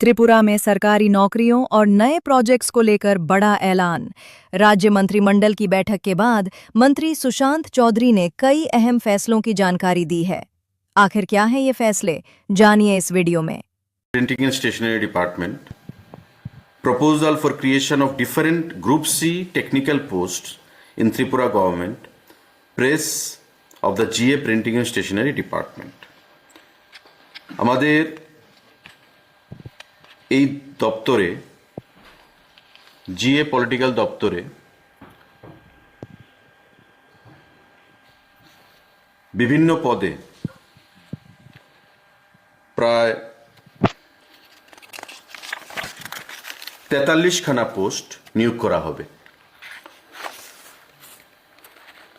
त्रिपुरा में सरकारी नौकरियों और नए प्रोजेक्ट्स को लेकर बड़ा ऐलान। राज्य मंत्रिमंडल की बैठक के बाद मंत्री सुशांत चौधरी ने कई अहम फैसलों की जानकारी दी है। आखिर क्या है ये फैसले, जानिए इस वीडियो में। Printing and Stationery Department proposal for creation of different Group C technical posts in Tripura government press of the GA Printing and Stationery Department. আমাদের এই দপ্তরে জিএ পলিটিক্যাল দপ্তরে বিভিন্ন পদে প্রায় 43খানা পোস্ট নিয়োগ করা হবে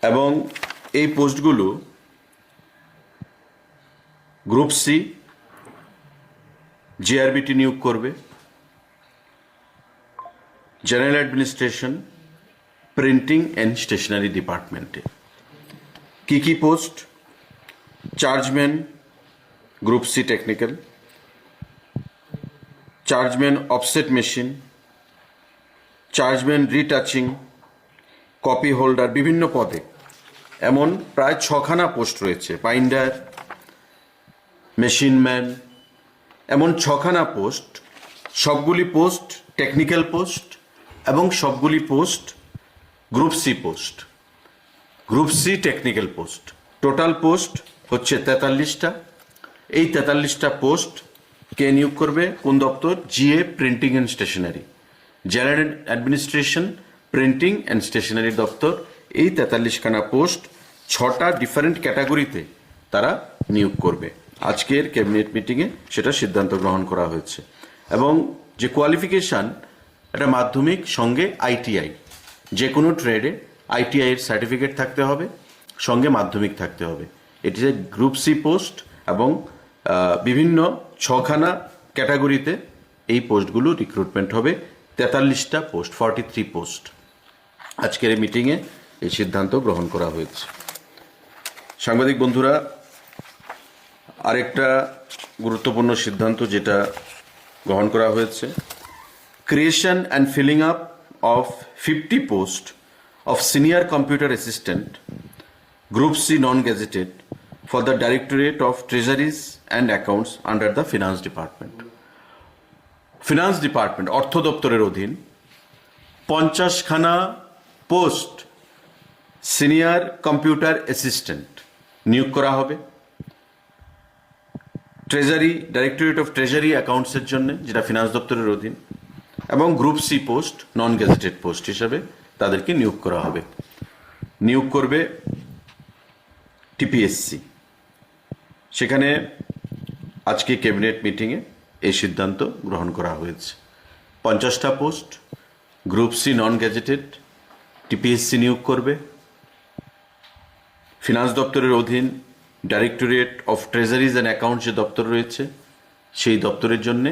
এবং এই পোস্টগুলো গ্রুপ সি জিআরবিটি নিয়োগ করবে, general administration, printing and stationery ডিপার্টমেন্টে। কি post? Chargeman group C technical, chargeman offset machine, chargeman retouching, copy holder, বিভিন্ন পদে এমন প্রায় 6খানা পোস্ট রয়েছে। বাইন্ডার, মেশিনম্যান, এমন 6খানা পোস্ট। সবগুলি পোস্ট টেকনিক্যাল পোস্ট এবং সবগুলি post group C post, group C technical post. Total post হচ্ছে 43টা। এই 43টা পোস্ট কে নিয়োগ করবে? কোন দপ্তর? GA printing and stationery, general administration, printing and stationery দপ্তর। এই 43খানা পোস্ট 6টা ডিফারেন্ট ক্যাটাগরিতে তারা নিয়োগ করবে। আজকের ক্যাবিনেট মিটিংয়ে সেটা সিদ্ধান্ত গ্রহণ করা হয়েছে। এবং যে কোয়ালিফিকেশান, এটা মাধ্যমিক সঙ্গে আইটিআই, যে কোনো ট্রেডে আইটিআই এর সার্টিফিকেট থাকতে হবে, সঙ্গে মাধ্যমিক থাকতে হবে। এটি যে গ্রুপ সি পোস্ট এবং বিভিন্ন 6খানা ক্যাটাগরিতে এই পোস্টগুলো রিক্রুটমেন্ট হবে। 43টা পোস্ট, 43 পোস্ট। আজকের এই মিটিংয়ে এই সিদ্ধান্ত গ্রহণ করা হয়েছে। সাংবাদিক বন্ধুরা, আরেকটা গুরুত্বপূর্ণ সিদ্ধান্ত যেটা গ্রহণ করা হয়েছে, creation and filling up of 50 post of senior computer assistant group C non gazetted for the directorate of treasuries and accounts under the finance department. Finance department, অর্থ দপ্তরের অধীন 50খানা পোস্ট সিনিয়র কম্পিউটার অ্যাসিস্ট্যান্ট নিয়োগ করা হবে treasury, directorate of treasury অ্যাকাউন্টসের জন্য, যেটা ফিনান্স দপ্তরের অধীন, এবং group C post non gazetted post হিসাবে তাদেরকে নিয়োগ করা হবে। নিয়োগ করবে টিপিএসসি। সেখানে আজকে ক্যাবিনেট মিটিংয়ে এই সিদ্ধান্ত গ্রহণ করা হয়েছে। 50টা post group C non gazetted TPSC নিয়োগ করবে। ফিনান্স দপ্তরের অধীন directorate of treasuries and accounts যে দপ্তর রয়েছে, সেই দপ্তরের জন্য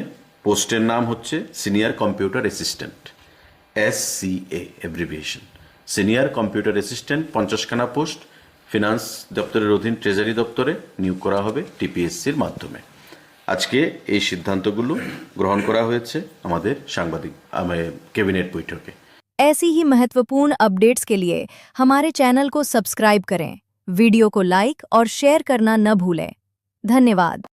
পোস্টের নাম হচ্ছে senior computer assistant, SCA abbreviation. Senior computer assistant 50খানা পোস্ট ফিনান্স দপ্তরের অধীন ট্রেজারি দপ্তরে নিয়োগ করা হবে টিপিএসসির মাধ্যমে। আজকে এই সিদ্ধান্তগুলো গ্রহণ করা হয়েছে আমাদের कैबिनेट বৈঠকে। ऐसी ही महत्वपूर्ण अपडेट्स के लिए हमारे चैनल को सब्सक्राइब करें, वीडियो को लाइक और शेयर करना न भूलें। धन्यवाद।